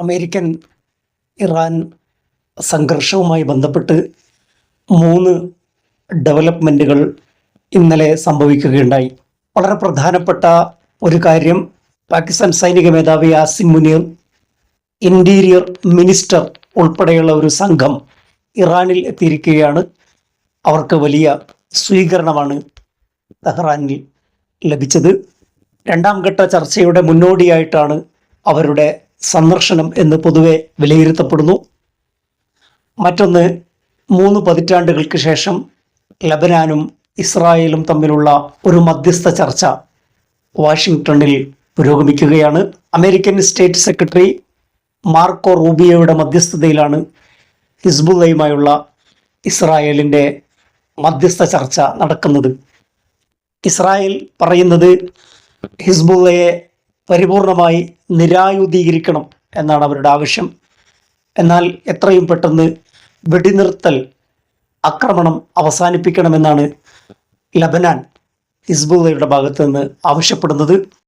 American Iran സംഘർഷവുമായി ബന്ധപ്പെട്ട് 3 ഡെവലപ്മെൻറ്റുകൾ ഇന്നലെ സംഭവിക്കുകയുണ്ടായി. വളരെ പ്രധാനപ്പെട്ട ഒരു കാര്യം, പാകിസ്ഥാൻ സൈനിക മേധാവി ആസിം മുനീർ, ഇൻറ്റീരിയർ മിനിസ്റ്റർ ഉൾപ്പെടെയുള്ള ഒരു സംഘം ഇറാനിൽ എത്തിയിരിക്കുകയാണ്. അവർക്ക് വലിയ സ്വീകരണമാണ് തെഹ്റാനിൽ ലഭിച്ചത്. 2ാം ഘട്ട ചർച്ചയുടെ മുന്നോടിയായിട്ടാണ് അവരുടെ സന്ദർശനം എന്ന് പൊതുവെ വിലയിരുത്തപ്പെടുന്നു. മറ്റൊന്ന്, 3 പതിറ്റാണ്ടുകൾക്ക് ശേഷം ലബനാനും ഇസ്രായേലും തമ്മിലുള്ള ഒരു മധ്യസ്ഥ ചർച്ച വാഷിംഗ്ടണിൽ പുരോഗമിക്കുകയാണ്. അമേരിക്കൻ സ്റ്റേറ്റ് സെക്രട്ടറി മാർക്കോ റൂബിയോയുടെ മധ്യസ്ഥതയിലാണ് ഹിസ്ബുള്ളയുമായുള്ള ഇസ്രായേലിൻ്റെ മധ്യസ്ഥ ചർച്ച നടക്കുന്നത്. ഇസ്രായേൽ പറയുന്നത് ഹിസ്ബുള്ളയെ പരിപൂർണമായി നിരായുധീകരിക്കണം എന്നാണ് അവരുടെ ആവശ്യം. എന്നാൽ എത്രയും പെട്ടെന്ന് വെടിനിർത്തൽ ആക്രമണം അവസാനിപ്പിക്കണമെന്നാണ് ലബനാൻ ഹിസ്ബുള്ളയുടെ ഭാഗത്ത് നിന്ന് ആവശ്യപ്പെടുന്നത്.